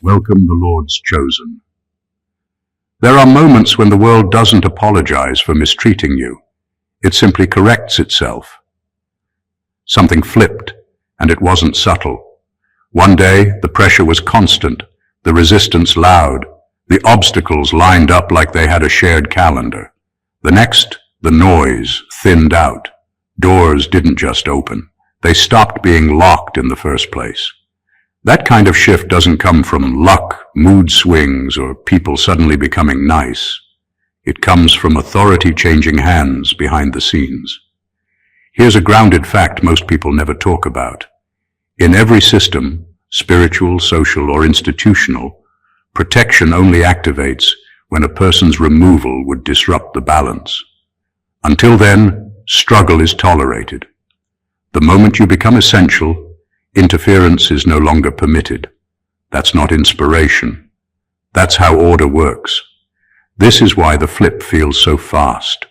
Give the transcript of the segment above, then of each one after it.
Welcome the Lord's chosen. There are moments when the world doesn't apologize for mistreating you. It simply corrects itself. Something flipped, and it wasn't subtle. One day, the pressure was constant, the resistance loud, the obstacles lined up like they had a shared calendar. The next, the noise thinned out. Doors didn't just open. They stopped being locked in the first place. That kind of shift doesn't come from luck, mood swings, or people suddenly becoming nice. It comes from authority changing hands behind the scenes. Here's a grounded fact most people never talk about. In every system, spiritual, social, or institutional, protection only activates when a person's removal would disrupt the balance. Until then, struggle is tolerated. The moment you become essential, interference is no longer permitted. That's not inspiration. That's how order works. This is why the flip feels so fast.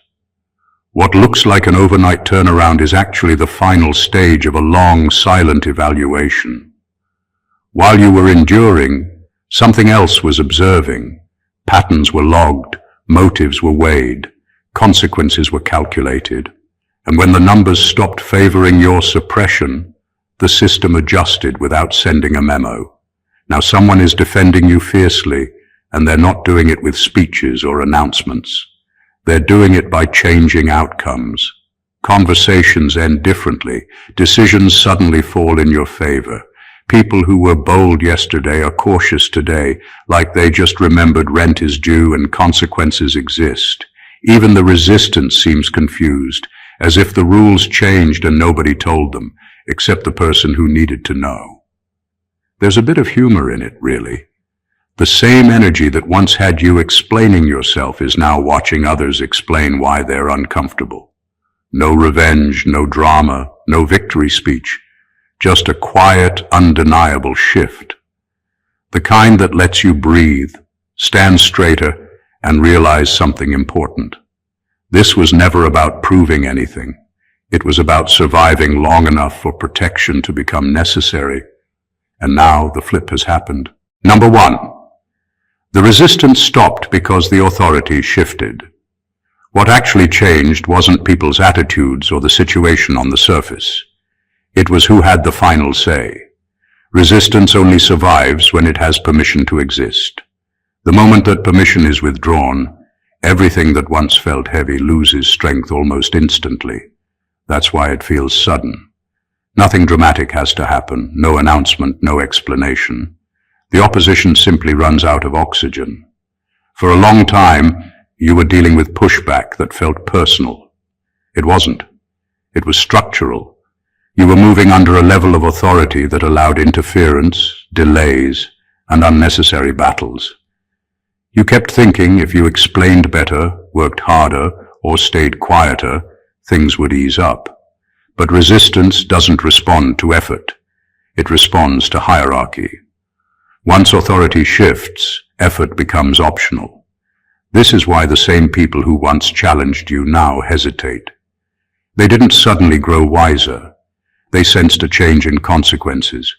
What looks like an overnight turnaround is actually the final stage of a long, silent evaluation. While you were enduring, something else was observing. Patterns were logged, motives were weighed, consequences were calculated. And when the numbers stopped favoring your suppression, the system adjusted without sending a memo. Now someone is defending you fiercely, and they're not doing it with speeches or announcements. They're doing it by changing outcomes. Conversations end differently. Decisions suddenly fall in your favor. People who were bold yesterday are cautious today, like they just remembered rent is due and consequences exist. Even the resistance seems confused, as if the rules changed and nobody told them, except the person who needed to know. There's a bit of humor in it, really. The same energy that once had you explaining yourself is now watching others explain why they're uncomfortable. No revenge, no drama, no victory speech. Just a quiet, undeniable shift. The kind that lets you breathe, stand straighter, and realize something important. This was never about proving anything. It was about surviving long enough for protection to become necessary. And now the flip has happened. Number one, the resistance stopped because the authority shifted. What actually changed wasn't people's attitudes or the situation on the surface. It was who had the final say. Resistance only survives when it has permission to exist. The moment that permission is withdrawn, everything that once felt heavy loses strength almost instantly. That's why it feels sudden. Nothing dramatic has to happen, no announcement, no explanation. The opposition simply runs out of oxygen. For a long time, you were dealing with pushback that felt personal. It wasn't. It was structural. You were moving under a level of authority that allowed interference, delays, and unnecessary battles. You kept thinking if you explained better, worked harder, or stayed quieter, things would ease up. But resistance doesn't respond to effort. It responds to hierarchy. Once authority shifts, effort becomes optional. This is why the same people who once challenged you now hesitate. They didn't suddenly grow wiser. They sensed a change in consequences.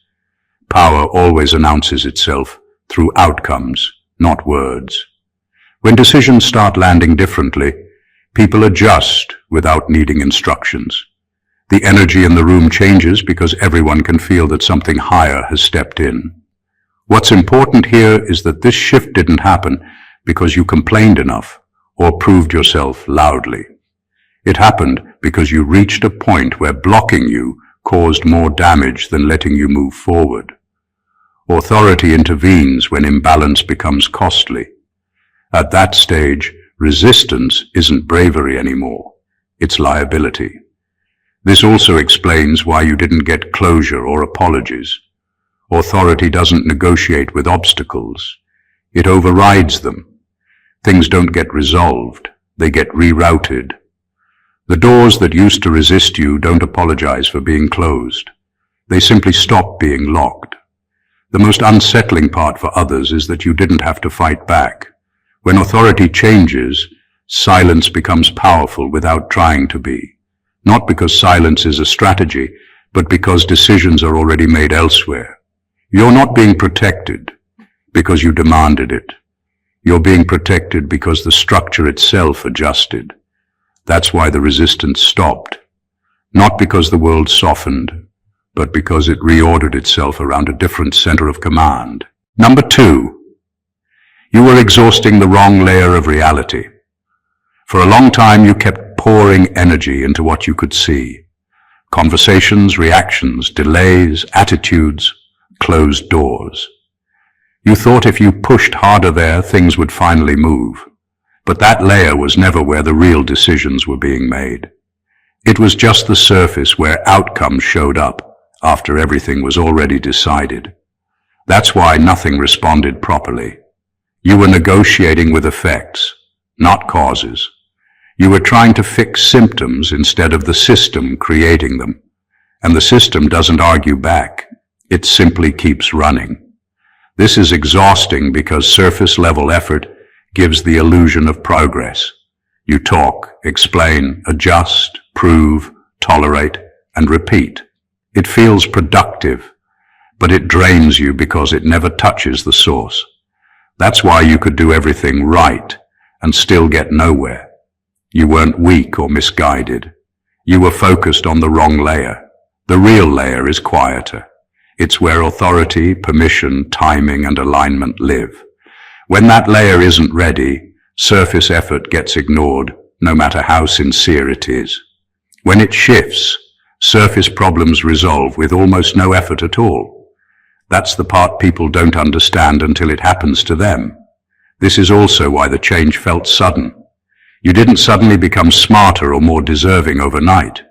Power always announces itself through outcomes, not words. When decisions start landing differently, people adjust without needing instructions. The energy in the room changes because everyone can feel that something higher has stepped in. What's important here is that this shift didn't happen because you complained enough or proved yourself loudly. It happened because you reached a point where blocking you caused more damage than letting you move forward. Authority intervenes when imbalance becomes costly. At that stage, resistance isn't bravery anymore. It's liability. This also explains why you didn't get closure or apologies. Authority doesn't negotiate with obstacles. It overrides them. Things don't get resolved. They get rerouted. The doors that used to resist you don't apologize for being closed. They simply stop being locked. The most unsettling part for others is that you didn't have to fight back. When authority changes, silence becomes powerful without trying to be. Not because silence is a strategy, but because decisions are already made elsewhere. You're not being protected. because you demanded it. You're being protected because the structure itself adjusted. That's why the resistance stopped. Not because the world softened, but because it reordered itself around a different center of command. Number 2. You were exhausting the wrong layer of reality. For a long time you kept pouring energy into what you could see. Conversations, reactions, delays, attitudes, closed doors. You thought if you pushed harder there, things would finally move. But that layer was never where the real decisions were being made. It was just the surface where outcomes showed up after everything was already decided. That's why nothing responded properly. You were negotiating with effects, not causes. You were trying to fix symptoms instead of the system creating them. And the system doesn't argue back. It simply keeps running. This is exhausting because surface-level effort gives the illusion of progress. You talk, explain, adjust, prove, tolerate, and repeat. It feels productive, but it drains you because it never touches the source. That's why you could do everything right and still get nowhere. You weren't weak or misguided. You were focused on the wrong layer. The real layer is quieter. It's where authority, permission, timing, and alignment live. When that layer isn't ready, surface effort gets ignored, no matter how sincere it is. When it shifts, surface problems resolve with almost no effort at all. That's the part people don't understand until it happens to them. This is also why the change felt sudden. You didn't suddenly become smarter or more deserving overnight.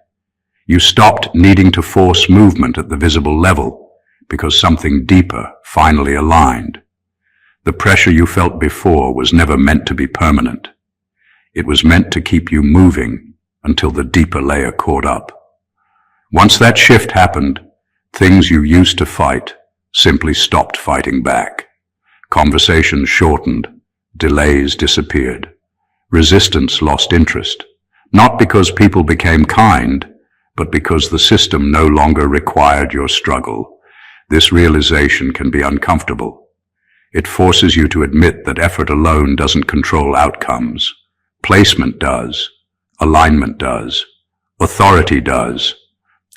You stopped needing to force movement at the visible level, because something deeper finally aligned. The pressure you felt before was never meant to be permanent. It was meant to keep you moving until the deeper layer caught up. Once that shift happened, things you used to fight simply stopped fighting back. Conversations shortened, delays disappeared. Resistance lost interest, not because people became kind, but because the system no longer required your struggle. This realization can be uncomfortable. It forces you to admit that effort alone doesn't control outcomes. Placement does, alignment does, authority does,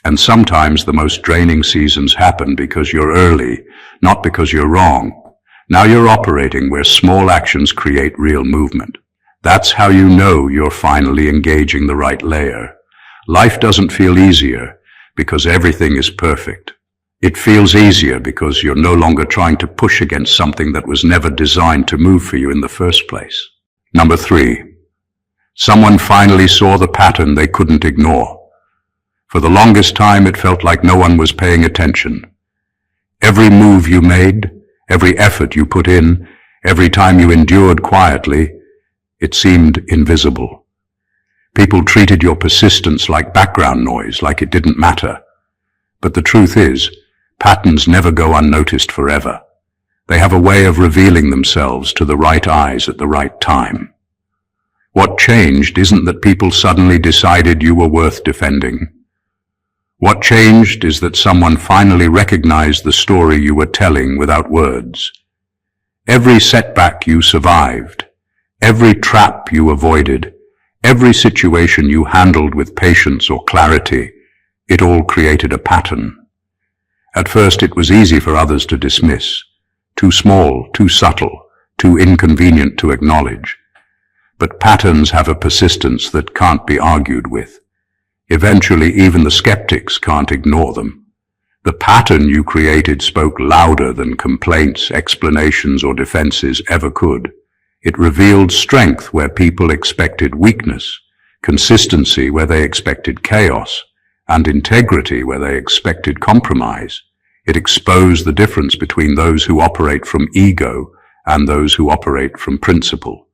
and sometimes the most draining seasons happen because you're early, not because you're wrong. Now you're operating where small actions create real movement. That's how you know you're finally engaging the right layer. Life doesn't feel easier because everything is perfect. It feels easier because you're no longer trying to push against something that was never designed to move for you in the first place. Number 3. Someone finally saw the pattern they couldn't ignore. For the longest time, it felt like no one was paying attention. Every move you made, every effort you put in, every time you endured quietly, it seemed invisible. People treated your persistence like background noise, like it didn't matter. But the truth is, patterns never go unnoticed forever. They have a way of revealing themselves to the right eyes at the right time. What changed isn't that people suddenly decided you were worth defending. What changed is that someone finally recognized the story you were telling without words. Every setback you survived, every trap you avoided, every situation you handled with patience or clarity, it all created a pattern. At first it was easy for others to dismiss, too small, too subtle, too inconvenient to acknowledge. But patterns have a persistence that can't be argued with. Eventually even the skeptics can't ignore them. The pattern you created spoke louder than complaints, explanations, or defenses ever could. It revealed strength where people expected weakness, consistency where they expected chaos, and integrity where they expected compromise. It exposed the difference between those who operate from ego and those who operate from principle.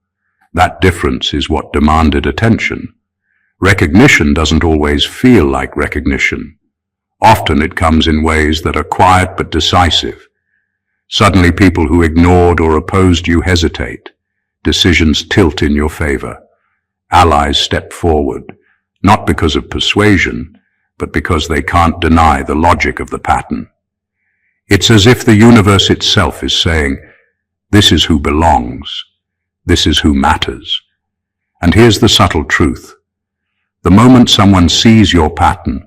That difference is what demanded attention. Recognition doesn't always feel like recognition. Often it comes in ways that are quiet but decisive. Suddenly people who ignored or opposed you hesitate. Decisions tilt in your favor. Allies step forward, not because of persuasion, but because they can't deny the logic of the pattern. It's as if the universe itself is saying, This is who belongs. This is who matters. And here's the subtle truth. The moment someone sees your pattern,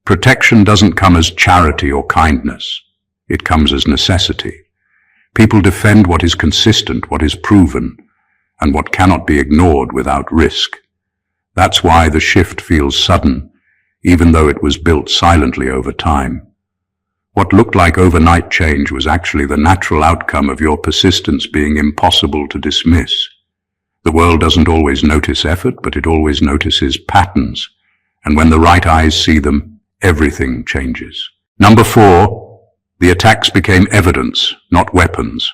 protection doesn't come as charity or kindness. It comes as necessity. People defend what is consistent, what is proven, and what cannot be ignored without risk. That's why the shift feels sudden, even though it was built silently over time. What looked like overnight change was actually the natural outcome of your persistence being impossible to dismiss. The world doesn't always notice effort, but it always notices patterns. And when the right eyes see them, everything changes. Number 4, the attacks became evidence, not weapons.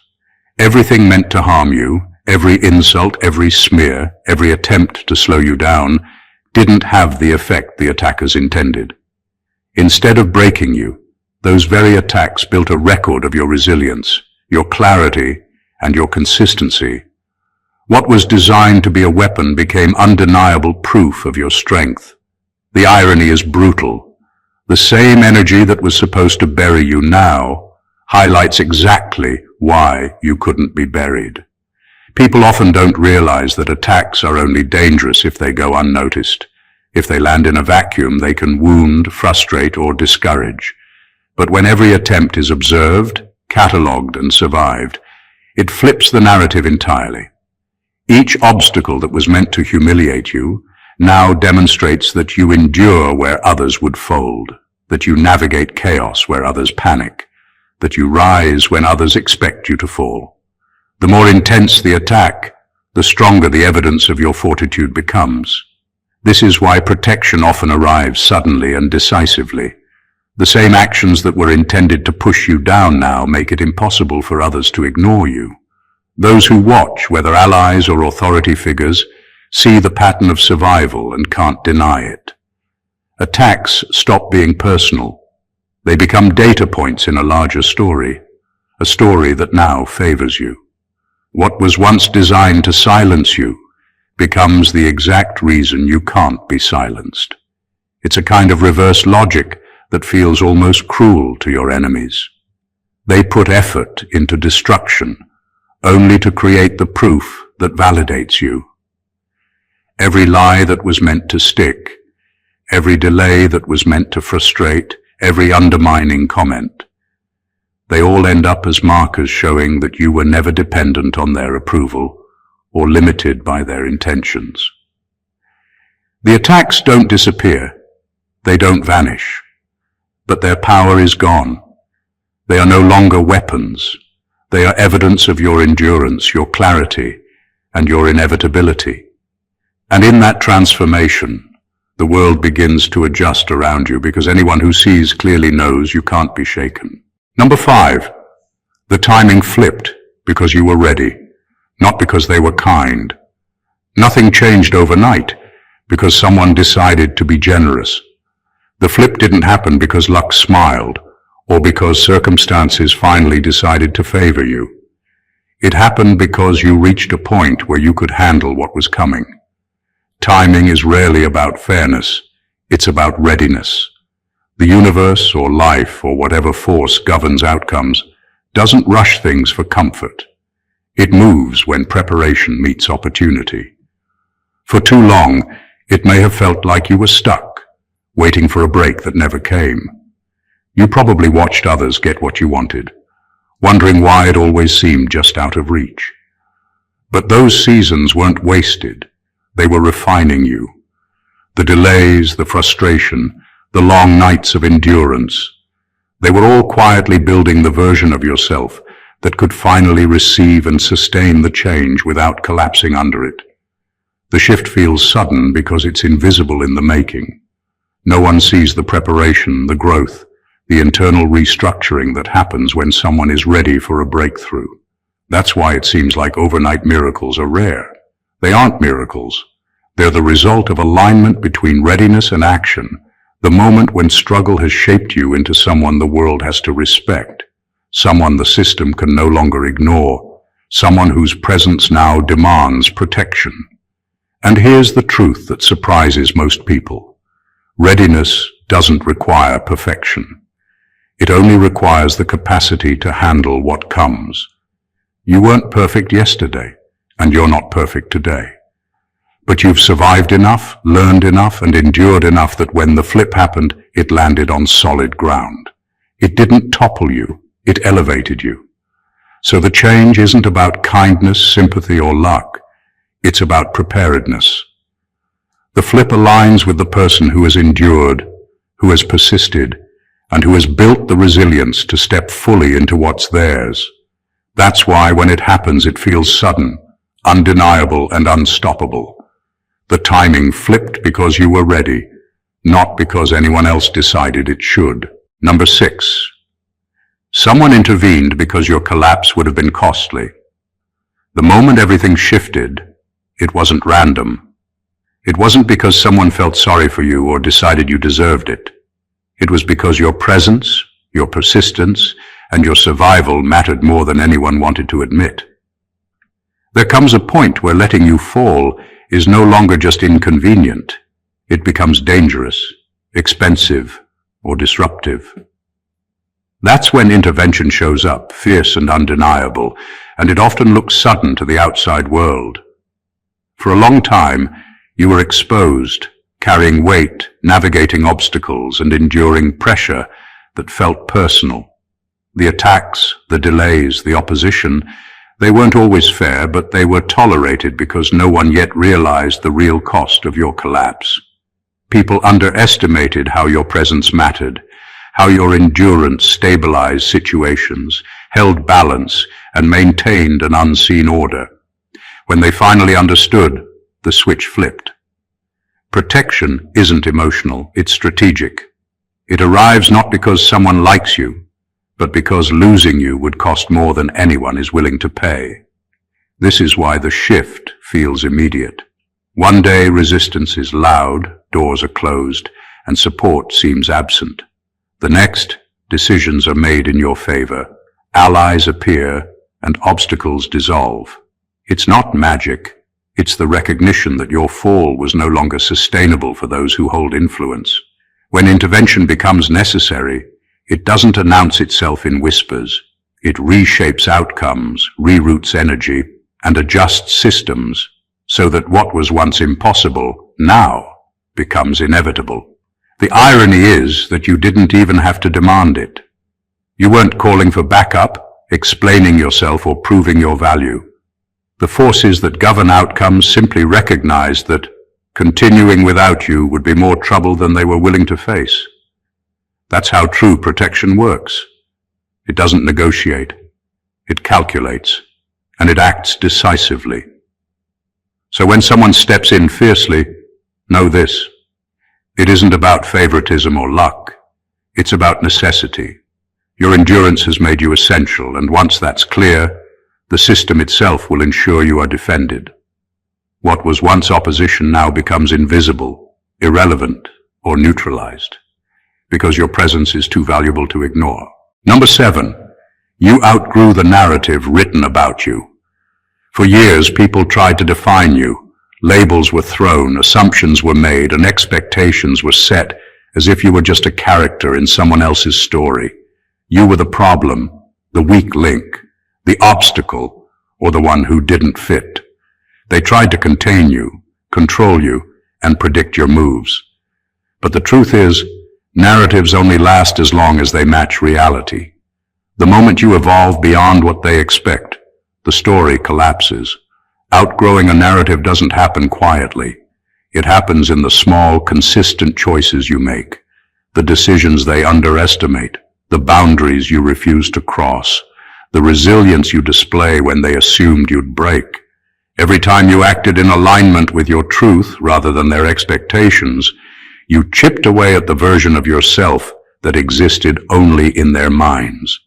Everything meant to harm you, every insult, every smear, every attempt to slow you down, didn't have the effect the attackers intended. Instead of breaking you, those very attacks built a record of your resilience, your clarity, and your consistency. What was designed to be a weapon became undeniable proof of your strength. The irony is brutal. The same energy that was supposed to bury you now highlights exactly why you couldn't be buried. People often don't realize that attacks are only dangerous if they go unnoticed. If they land in a vacuum, they can wound, frustrate, or discourage. But when every attempt is observed, catalogued, and survived, it flips the narrative entirely. Each obstacle that was meant to humiliate you now demonstrates that you endure where others would fold, that you navigate chaos where others panic, that you rise when others expect you to fall. The more intense the attack, the stronger the evidence of your fortitude becomes. This is why protection often arrives suddenly and decisively. The same actions that were intended to push you down now make it impossible for others to ignore you. Those who watch, whether allies or authority figures, see the pattern of survival and can't deny it. Attacks stop being personal. They become data points in a larger story, a story that now favors you. What was once designed to silence you becomes the exact reason you can't be silenced. It's a kind of reverse logic that feels almost cruel to your enemies. They put effort into destruction, only to create the proof that validates you. Every lie that was meant to stick, every delay that was meant to frustrate, every undermining comment, they all end up as markers showing that you were never dependent on their approval or limited by their intentions. The attacks don't disappear, they don't vanish, but their power is gone. They are no longer weapons. They are evidence of your endurance, your clarity, and your inevitability. And in that transformation, the world begins to adjust around you because anyone who sees clearly knows you can't be shaken. Number 5, the timing flipped because you were ready, not because they were kind. Nothing changed overnight because someone decided to be generous. The flip didn't happen because luck smiled, or because circumstances finally decided to favor you. It happened because you reached a point where you could handle what was coming. Timing is rarely about fairness, it's about readiness. The universe or life or whatever force governs outcomes doesn't rush things for comfort. It moves when preparation meets opportunity. For too long, it may have felt like you were stuck, waiting for a break that never came. You probably watched others get what you wanted, wondering why it always seemed just out of reach. But those seasons weren't wasted. They were refining you. The delays, the frustration, the long nights of endurance, they were all quietly building the version of yourself that could finally receive and sustain the change without collapsing under it. The shift feels sudden because it's invisible in the making. No one sees the preparation, the growth, the internal restructuring that happens when someone is ready for a breakthrough. That's why it seems like overnight miracles are rare. They aren't miracles. They're the result of alignment between readiness and action, the moment when struggle has shaped you into someone the world has to respect, someone the system can no longer ignore, someone whose presence now demands protection. And here's the truth that surprises most people. Readiness doesn't require perfection. It only requires the capacity to handle what comes. You weren't perfect yesterday, and you're not perfect today. But you've survived enough, learned enough, and endured enough that when the flip happened, it landed on solid ground. It didn't topple you, it elevated you. So the change isn't about kindness, sympathy, or luck. It's about preparedness. The flip aligns with the person who has endured, who has persisted, and who has built the resilience to step fully into what's theirs. That's why when it happens, it feels sudden, undeniable, and unstoppable. The timing flipped because you were ready, not because anyone else decided it should. Number 6. Someone intervened because your collapse would have been costly. The moment everything shifted, it wasn't random. It wasn't because someone felt sorry for you or decided you deserved it. It was because your presence, your persistence, and your survival mattered more than anyone wanted to admit. There comes a point where letting you fall is no longer just inconvenient. It becomes dangerous, expensive, or disruptive. That's when intervention shows up, fierce and undeniable, and it often looks sudden to the outside world. For a long time, you were exposed, carrying weight, navigating obstacles, and enduring pressure that felt personal. The attacks, the delays, the opposition, they weren't always fair, but they were tolerated because no one yet realized the real cost of your collapse. People underestimated how your presence mattered, how your endurance stabilized situations, held balance, and maintained an unseen order. When they finally understood, the switch flipped. Protection isn't emotional, it's strategic. It arrives not because someone likes you, but because losing you would cost more than anyone is willing to pay. This is why the shift feels immediate. One day resistance is loud, doors are closed, and support seems absent. The next, decisions are made in your favor, allies appear, and obstacles dissolve. It's not magic, it's the recognition that your fall was no longer sustainable for those who hold influence. When intervention becomes necessary, it doesn't announce itself in whispers. It reshapes outcomes, reroutes energy, and adjusts systems so that what was once impossible now becomes inevitable. The irony is that you didn't even have to demand it. You weren't calling for backup, explaining yourself, or proving your value. The forces that govern outcomes simply recognized that continuing without you would be more trouble than they were willing to face. That's how true protection works. It doesn't negotiate. It calculates, and it acts decisively. So when someone steps in fiercely, know this. It isn't about favoritism or luck. It's about necessity. Your endurance has made you essential, and once that's clear, the system itself will ensure you are defended. What was once opposition now becomes invisible, irrelevant, or neutralized, because your presence is too valuable to ignore. Number 7, you outgrew the narrative written about you. For years, people tried to define you. Labels were thrown, assumptions were made, and expectations were set as if you were just a character in someone else's story. You were the problem, the weak link, the obstacle, or the one who didn't fit. They tried to contain you, control you, and predict your moves. But the truth is, narratives only last as long as they match reality. The moment you evolve beyond what they expect, the story collapses. Outgrowing a narrative doesn't happen quietly. It happens in the small, consistent choices you make, the decisions they underestimate, the boundaries you refuse to cross, the resilience you display when they assumed you'd break. Every time you acted in alignment with your truth rather than their expectations, you chipped away at the version of yourself that existed only in their minds.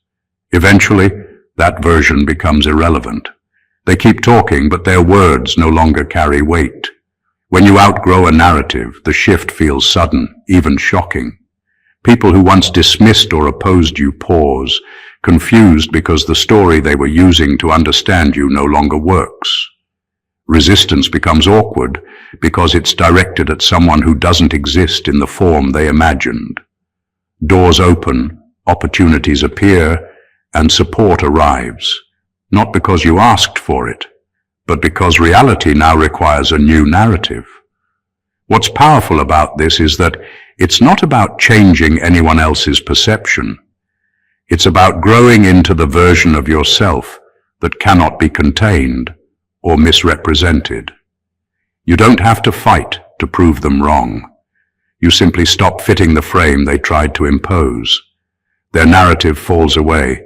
Eventually, that version becomes irrelevant. They keep talking, but their words no longer carry weight. When you outgrow a narrative, the shift feels sudden, even shocking. People who once dismissed or opposed you pause, confused because the story they were using to understand you no longer works. Resistance becomes awkward because it's directed at someone who doesn't exist in the form they imagined. Doors open, opportunities appear, and support arrives. not because you asked for it, but because reality now requires a new narrative. What's powerful about this is that it's not about changing anyone else's perception. It's about growing into the version of yourself that cannot be contained or misrepresented. You don't have to fight to prove them wrong. You simply stop fitting the frame they tried to impose. Their narrative falls away,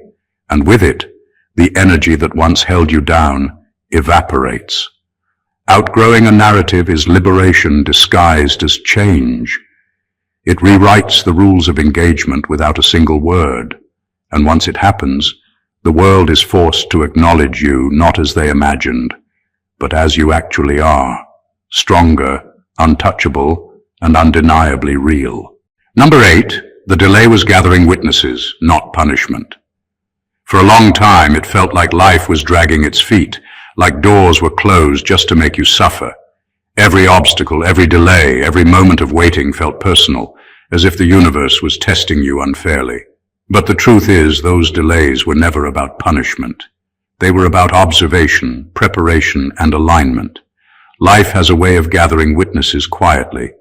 and with it, the energy that once held you down evaporates. Outgrowing a narrative is liberation disguised as change. It rewrites the rules of engagement without a single word, and once it happens, the world is forced to acknowledge you not as they imagined, but as you actually are, stronger, untouchable, and undeniably real. Number 8, the delay was gathering witnesses, not punishment. For a long time, it felt like life was dragging its feet, like doors were closed just to make you suffer. Every obstacle, every delay, every moment of waiting felt personal, as if the universe was testing you unfairly. But the truth is, those delays were never about punishment. They were about observation, preparation, and alignment. Life has a way of gathering witnesses quietly,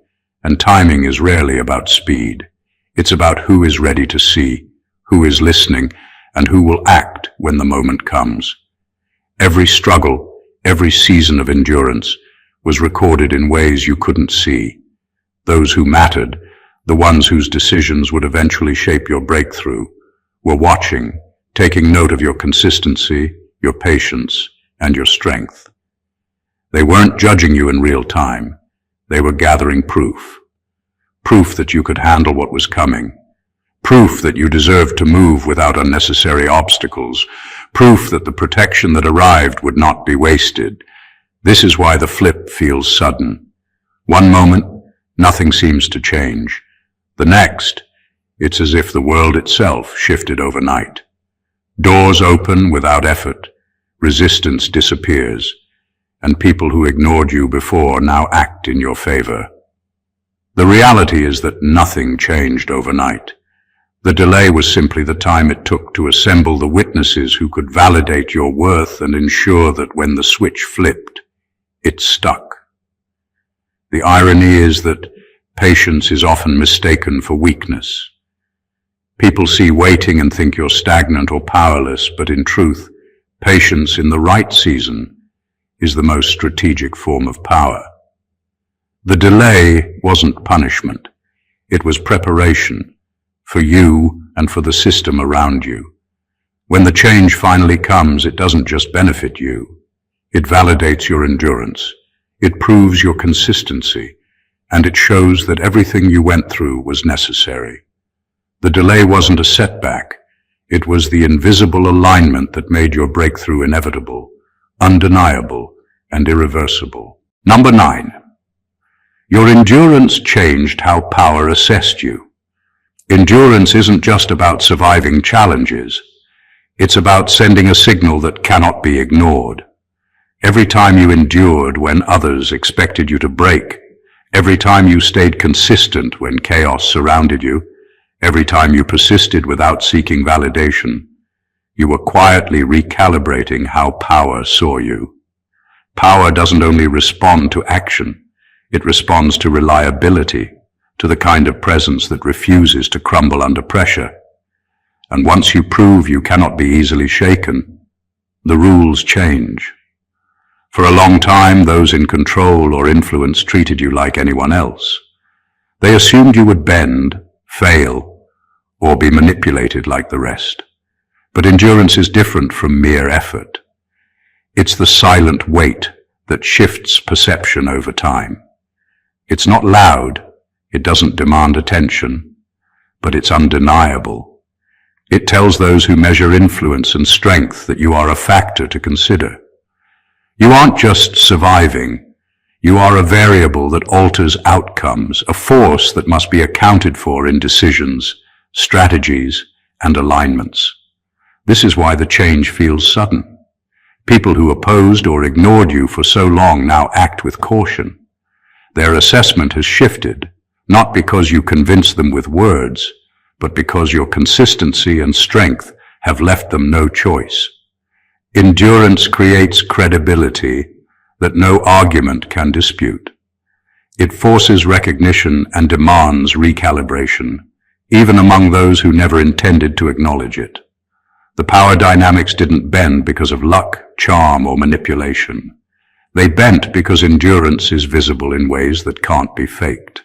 and timing is rarely about speed. It's about who is ready to see, who is listening, and who will act when the moment comes. Every struggle, every season of endurance was recorded in ways you couldn't see. Those who mattered, the ones whose decisions would eventually shape your breakthrough, were watching, taking note of your consistency, your patience, and your strength. They weren't judging you in real time. They were gathering proof. Proof that you could handle what was coming. Proof that you deserved to move without unnecessary obstacles. Proof that the protection that arrived would not be wasted. This is why the flip feels sudden. One moment, nothing seems to change. The next, it's as if the world itself shifted overnight. Doors open without effort, resistance disappears, and people who ignored you before now act in your favor. The reality is that nothing changed overnight. The delay was simply the time it took to assemble the witnesses who could validate your worth and ensure that when the switch flipped, it stuck. The irony is that patience is often mistaken for weakness. People see waiting and think you're stagnant or powerless, but in truth, patience in the right season is the most strategic form of power. The delay wasn't punishment. It was preparation for you and for the system around you. When the change finally comes, it doesn't just benefit you. It validates your endurance. It proves your consistency, and it shows that everything you went through was necessary. The delay wasn't a setback. It was the invisible alignment that made your breakthrough inevitable, undeniable, and irreversible. Number 9. Your endurance changed how power assessed you. Endurance isn't just about surviving challenges. It's about sending a signal that cannot be ignored. Every time you endured when others expected you to break, every time you stayed consistent when chaos surrounded you, every time you persisted without seeking validation, you were quietly recalibrating how power saw you. Power doesn't only respond to action, it responds to reliability, to the kind of presence that refuses to crumble under pressure. And once you prove you cannot be easily shaken, the rules change. For a long time, those in control or influence treated you like anyone else. They assumed you would bend, fail, or be manipulated like the rest. But endurance is different from mere effort. It's the silent weight that shifts perception over time. It's not loud, it doesn't demand attention, but it's undeniable. It tells those who measure influence and strength that you are a factor to consider. You aren't just surviving, you are a variable that alters outcomes, a force that must be accounted for in decisions, strategies, and alignments. This is why the change feels sudden. People who opposed or ignored you for so long now act with caution. Their assessment has shifted, not because you convinced them with words, but because your consistency and strength have left them no choice. Endurance creates credibility that no argument can dispute. It forces recognition and demands recalibration, even among those who never intended to acknowledge it. The power dynamics didn't bend because of luck, charm, or manipulation. They bent because endurance is visible in ways that can't be faked.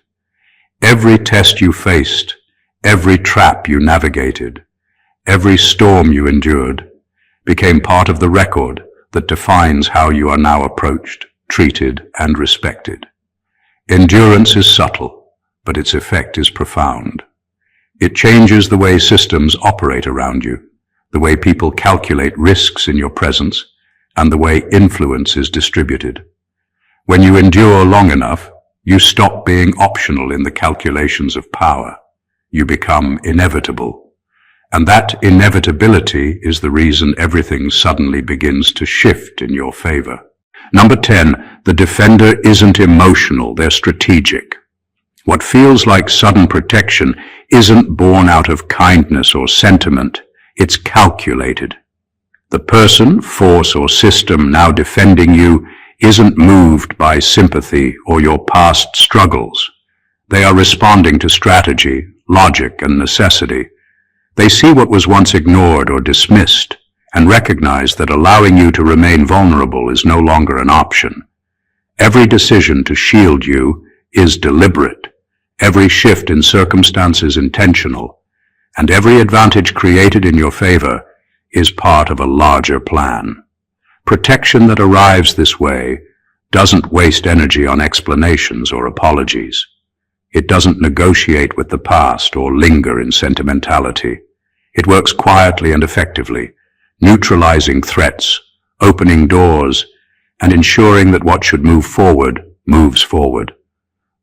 Every test you faced, every trap you navigated, every storm you endured, became part of the record that defines how you are now approached, treated, and respected. Endurance is subtle, but its effect is profound. It changes the way systems operate around you, the way people calculate risks in your presence, and the way influence is distributed. When you endure long enough, you stop being optional in the calculations of power. You become inevitable. And that inevitability is the reason everything suddenly begins to shift in your favor. Number 10, the defender isn't emotional, they're strategic. What feels like sudden protection isn't born out of kindness or sentiment, it's calculated. The person, force, or system now defending you isn't moved by sympathy or your past struggles. They are responding to strategy, logic, and necessity. They see what was once ignored or dismissed and recognize that allowing you to remain vulnerable is no longer an option. Every decision to shield you is deliberate, every shift in circumstances intentional, and every advantage created in your favor is part of a larger plan. Protection that arrives this way doesn't waste energy on explanations or apologies. It doesn't negotiate with the past or linger in sentimentality. It works quietly and effectively, neutralizing threats, opening doors, and ensuring that what should move forward moves forward.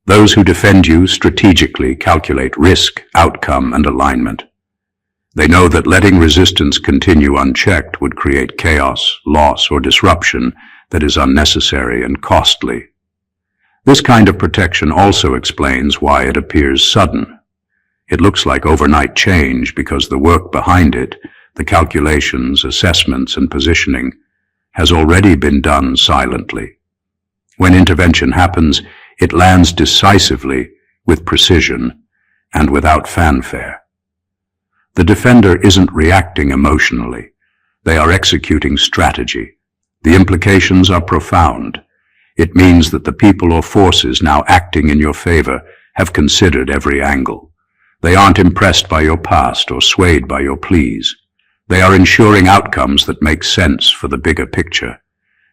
Those who defend you strategically calculate risk, outcome, and alignment. They know that letting resistance continue unchecked would create chaos, loss, or disruption that is unnecessary and costly. This kind of protection also explains why it appears sudden. It looks like overnight change because the work behind it, the calculations, assessments, and positioning, has already been done silently. When intervention happens, it lands decisively, with precision, and without fanfare. The defender isn't reacting emotionally. They are executing strategy. The implications are profound. It means that the people or forces now acting in your favor have considered every angle. They aren't impressed by your past or swayed by your pleas. They are ensuring outcomes that make sense for the bigger picture.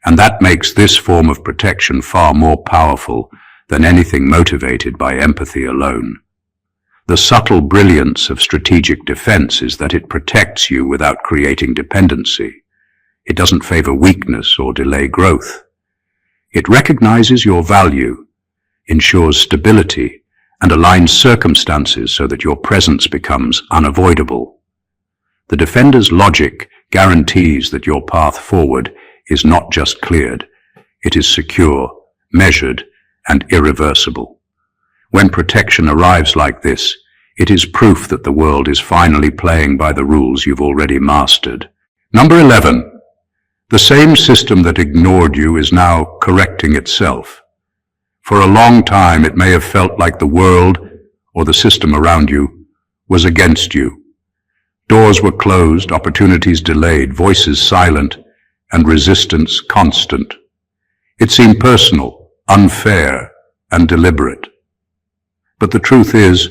And that makes this form of protection far more powerful than anything motivated by empathy alone. The subtle brilliance of strategic defense is that it protects you without creating dependency. It doesn't favor weakness or delay growth. It recognizes your value, ensures stability, and aligns circumstances so that your presence becomes unavoidable. The defender's logic guarantees that your path forward is not just cleared, it is secure, measured, and irreversible. When protection arrives like this, it is proof that the world is finally playing by the rules you've already mastered. Number 11. The same system that ignored you is now correcting itself. For a long time, it may have felt like the world, or the system around you, was against you. Doors were closed, opportunities delayed, voices silent, and resistance constant. It seemed personal, unfair, and deliberate. But the truth is,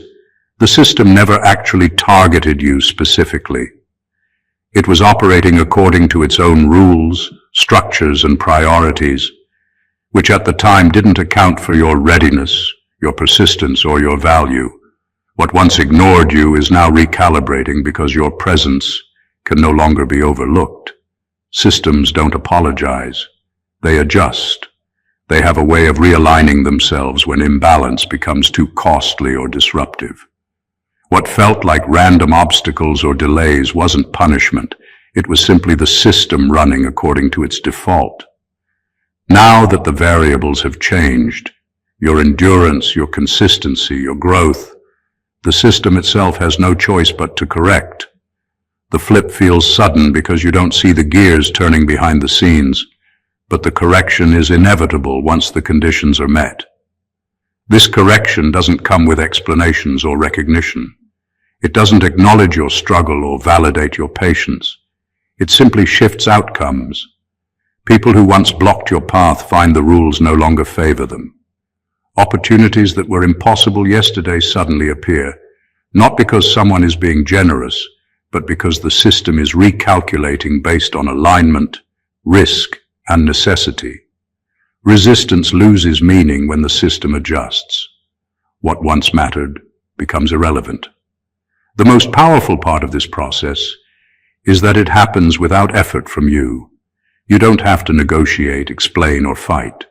the system never actually targeted you specifically. It was operating according to its own rules, structures, and priorities, which at the time didn't account for your readiness, your persistence, or your value. What once ignored you is now recalibrating because your presence can no longer be overlooked. Systems don't apologize. They adjust. They have a way of realigning themselves when imbalance becomes too costly or disruptive. What felt like random obstacles or delays wasn't punishment. It was simply the system running according to its default. Now that the variables have changed, your endurance, your consistency, your growth, the system itself has no choice but to correct. The flip feels sudden because you don't see the gears turning behind the scenes, but the correction is inevitable once the conditions are met. This correction doesn't come with explanations or recognition. It doesn't acknowledge your struggle or validate your patience. It simply shifts outcomes. People who once blocked your path find the rules no longer favor them. Opportunities that were impossible yesterday suddenly appear, not because someone is being generous, but because the system is recalculating based on alignment, risk, and necessity. Resistance loses meaning when the system adjusts. What once mattered becomes irrelevant. The most powerful part of this process is that it happens without effort from you. You don't have to negotiate, explain, or fight.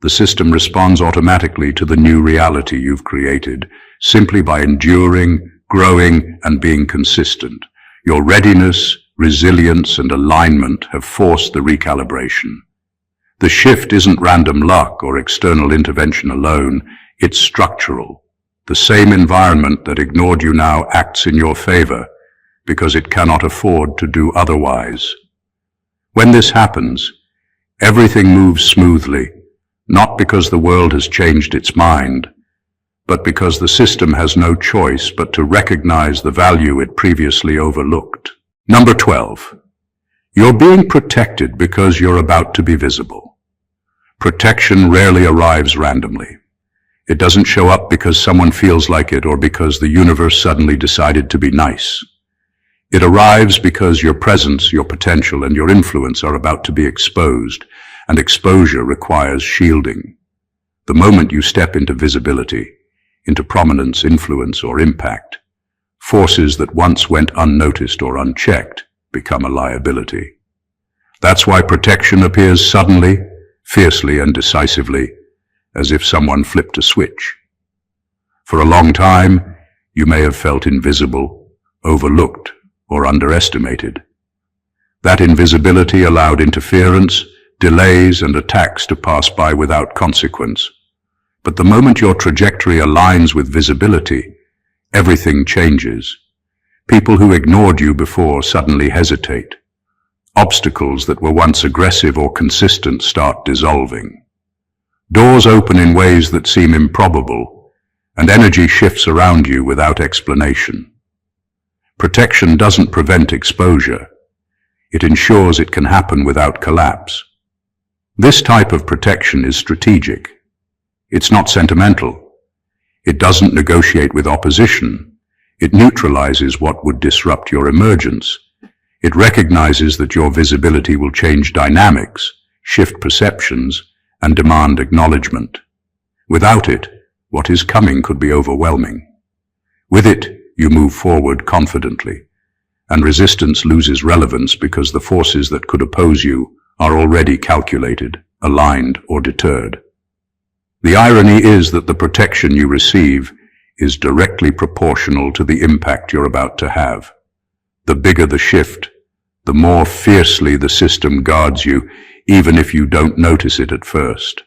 The system responds automatically to the new reality you've created, simply by enduring, growing, and being consistent. Your readiness, resilience, and alignment have forced the recalibration. The shift isn't random luck or external intervention alone, it's structural. The same environment that ignored you now acts in your favor, because it cannot afford to do otherwise. When this happens, everything moves smoothly, not because the world has changed its mind, but because the system has no choice but to recognize the value it previously overlooked. Number 12. You're being protected because you're about to be visible. Protection rarely arrives randomly. It doesn't show up because someone feels like it or because the universe suddenly decided to be nice. It arrives because your presence, your potential, and your influence are about to be exposed, and exposure requires shielding. The moment you step into visibility, into prominence, influence, or impact, forces that once went unnoticed or unchecked become a liability. That's why protection appears suddenly, fiercely, and decisively, as if someone flipped a switch. For a long time, you may have felt invisible, overlooked, or underestimated. That invisibility allowed interference, delays, and attacks to pass by without consequence. But the moment your trajectory aligns with visibility, everything changes. People who ignored you before suddenly hesitate. Obstacles that were once aggressive or consistent start dissolving. Doors open in ways that seem improbable, and energy shifts around you without explanation. Protection doesn't prevent exposure. It ensures it can happen without collapse. This type of protection is strategic. It's not sentimental. It doesn't negotiate with opposition. It neutralizes what would disrupt your emergence. It recognizes that your visibility will change dynamics, shift perceptions, and demand acknowledgement. Without it, what is coming could be overwhelming. With it, you move forward confidently, and resistance loses relevance because the forces that could oppose you are already calculated, aligned, or deterred. The irony is that the protection you receive is directly proportional to the impact you're about to have. The bigger the shift, the more fiercely the system guards you, even if you don't notice it at first.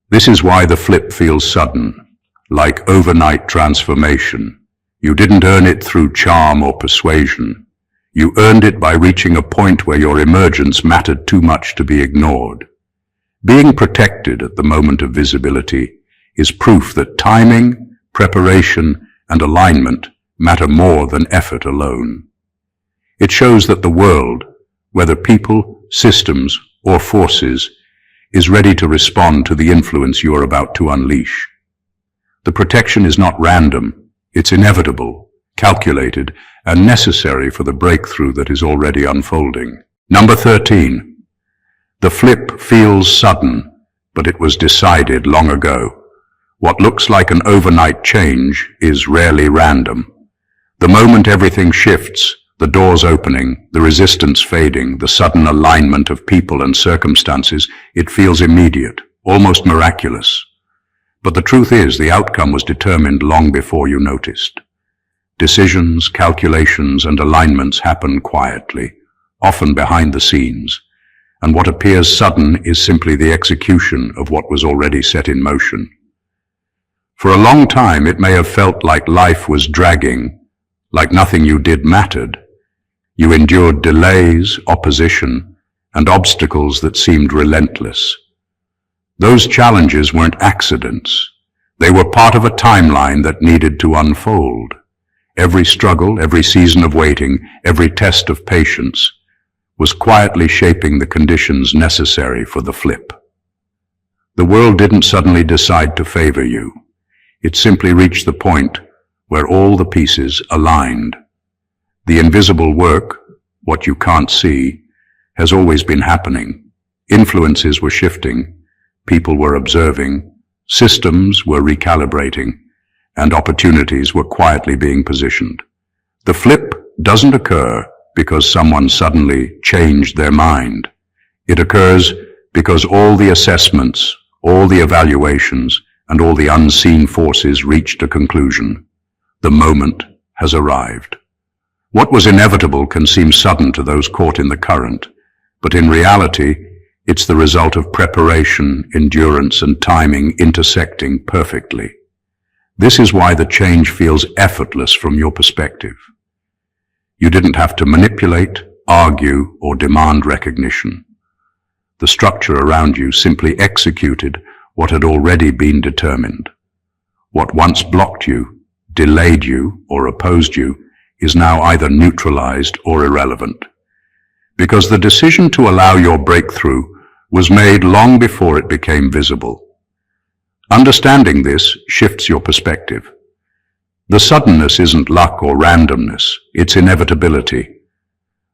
This is why the flip feels sudden, like overnight transformation. You didn't earn it through charm or persuasion. You earned it by reaching a point where your emergence mattered too much to be ignored. Being protected at the moment of visibility is proof that timing, preparation, and alignment matter more than effort alone. It shows that the world, whether people, systems, or forces, is ready to respond to the influence you are about to unleash. The protection is not random. It's inevitable, calculated, and necessary for the breakthrough that is already unfolding. Number 13. The flip feels sudden, but it was decided long ago. What looks like an overnight change is rarely random. The moment everything shifts, the doors opening, the resistance fading, the sudden alignment of people and circumstances, it feels immediate, almost miraculous. But the truth is, the outcome was determined long before you noticed. Decisions, calculations, and alignments happen quietly, often behind the scenes, and what appears sudden is simply the execution of what was already set in motion. For a long time, it may have felt like life was dragging, like nothing you did mattered. You endured delays, opposition, and obstacles that seemed relentless. Those challenges weren't accidents. They were part of a timeline that needed to unfold. Every struggle, every season of waiting, every test of patience was quietly shaping the conditions necessary for the flip. The world didn't suddenly decide to favor you. It simply reached the point where all the pieces aligned. The invisible work, what you can't see, has always been happening. Influences were shifting, people were observing, systems were recalibrating, and opportunities were quietly being positioned. The flip doesn't occur because someone suddenly changed their mind. It occurs because all the assessments, all the evaluations, and all the unseen forces reached a conclusion. The moment has arrived. What was inevitable can seem sudden to those caught in the current, but in reality, it's the result of preparation, endurance, and timing intersecting perfectly. This is why the change feels effortless from your perspective. You didn't have to manipulate, argue, or demand recognition. The structure around you simply executed what had already been determined. What once blocked you, delayed you, or opposed you is now either neutralized or irrelevant. Because the decision to allow your breakthrough was made long before it became visible. Understanding this shifts your perspective. The suddenness isn't luck or randomness, it's inevitability.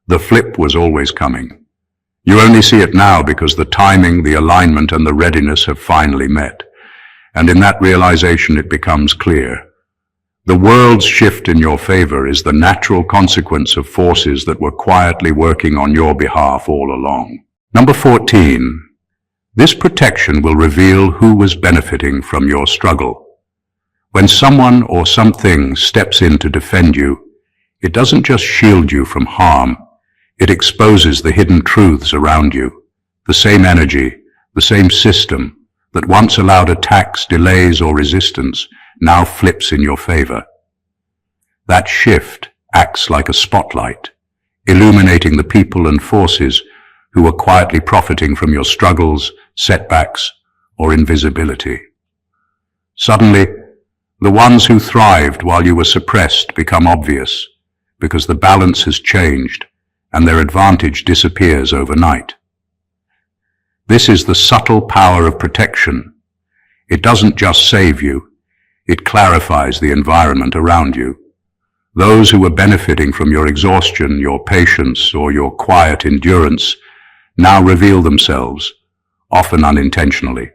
The flip was always coming. You only see it now because the timing, the alignment, and the readiness have finally met. And in that realization it becomes clear. The world's shift in your favor is the natural consequence of forces that were quietly working on your behalf all along. Number 14. This protection will reveal who was benefiting from your struggle. When someone or something steps in to defend you, it doesn't just shield you from harm, it exposes the hidden truths around you. The same energy, the same system that once allowed attacks, delays, or resistance now flips in your favor. That shift acts like a spotlight, illuminating the people and forces who are quietly profiting from your struggles, setbacks, or invisibility. Suddenly, the ones who thrived while you were suppressed become obvious, because the balance has changed and their advantage disappears overnight. This is the subtle power of protection. It doesn't just save you, it clarifies the environment around you. Those who were benefiting from your exhaustion, your patience, or your quiet endurance now reveal themselves, often unintentionally.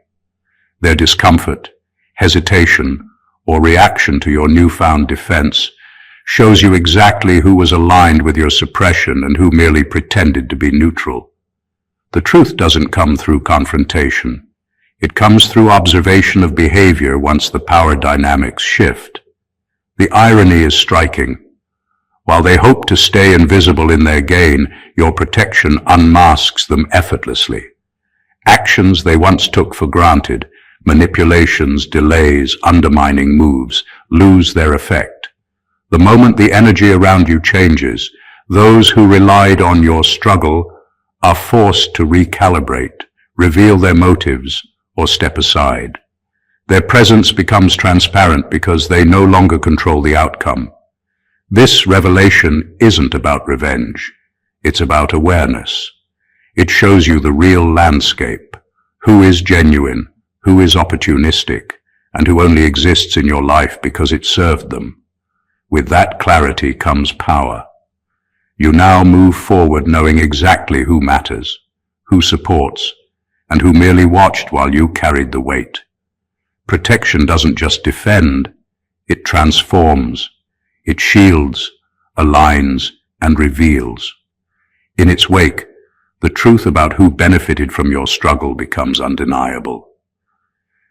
Their discomfort, hesitation, or reaction to your newfound defense shows you exactly who was aligned with your suppression and who merely pretended to be neutral. The truth doesn't come through confrontation. It comes through observation of behavior once the power dynamics shift. The irony is striking. While they hope to stay invisible in their gain, your protection unmasks them effortlessly. Actions they once took for granted, manipulations, delays, undermining moves, lose their effect. The moment the energy around you changes, those who relied on your struggle are forced to recalibrate, reveal their motives, or step aside. Their presence becomes transparent because they no longer control the outcome. This revelation isn't about revenge. It's about awareness. It shows you the real landscape, who is genuine, who is opportunistic, and who only exists in your life because it served them. With that clarity comes power. You now move forward knowing exactly who matters, who supports, and who merely watched while you carried the weight. Protection doesn't just defend, it transforms, it shields, aligns, and reveals. In its wake, the truth about who benefited from your struggle becomes undeniable.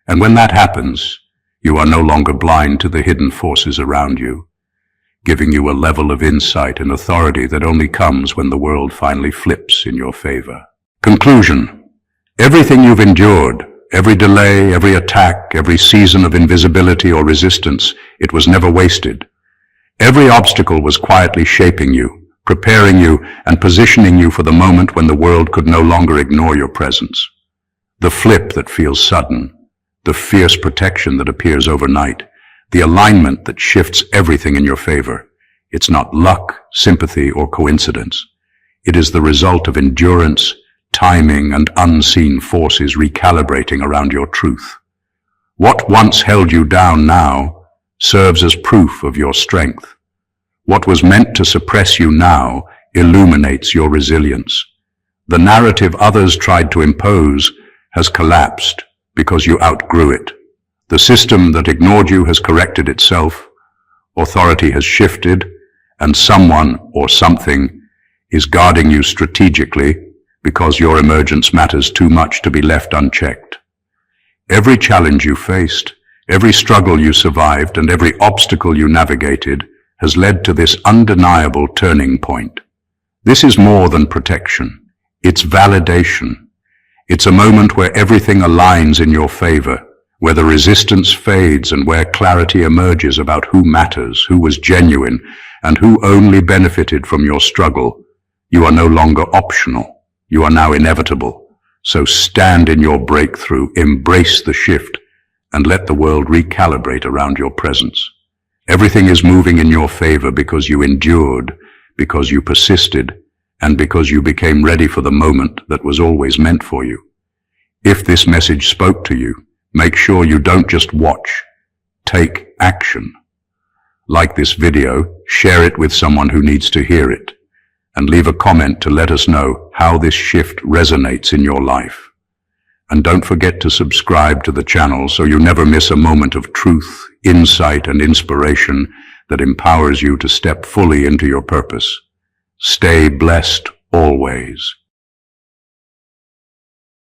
And when that happens, you are no longer blind to the hidden forces around you, giving you a level of insight and authority that only comes when the world finally flips in your favor. Conclusion. Everything you've endured, every delay, every attack, every season of invisibility or resistance, it was never wasted. Every obstacle was quietly shaping you, preparing you and positioning you for the moment when the world could no longer ignore your presence. The flip that feels sudden, the fierce protection that appears overnight, the alignment that shifts everything in your favor. It's not luck, sympathy, or coincidence. It is the result of endurance, timing, and unseen forces recalibrating around your truth. What once held you down now serves as proof of your strength. What was meant to suppress you now illuminates your resilience. The narrative others tried to impose has collapsed because you outgrew it. The system that ignored you has corrected itself, authority has shifted, and someone or something is guarding you strategically because your emergence matters too much to be left unchecked. Every challenge you faced, every struggle you survived, and every obstacle you navigated has led to this undeniable turning point. This is more than protection. It's validation. It's a moment where everything aligns in your favor, where the resistance fades and where clarity emerges about who matters, who was genuine, and who only benefited from your struggle. You are no longer optional. You are now inevitable. So stand in your breakthrough, embrace the shift, and let the world recalibrate around your presence. Everything is moving in your favor because you endured, because you persisted, and because you became ready for the moment that was always meant for you. If this message spoke to you, make sure you don't just watch. Take action. Like this video, share it with someone who needs to hear it, and leave a comment to let us know how this shift resonates in your life. And don't forget to subscribe to the channel so you never miss a moment of truth, insight, and inspiration that empowers you to step fully into your purpose. Stay blessed always.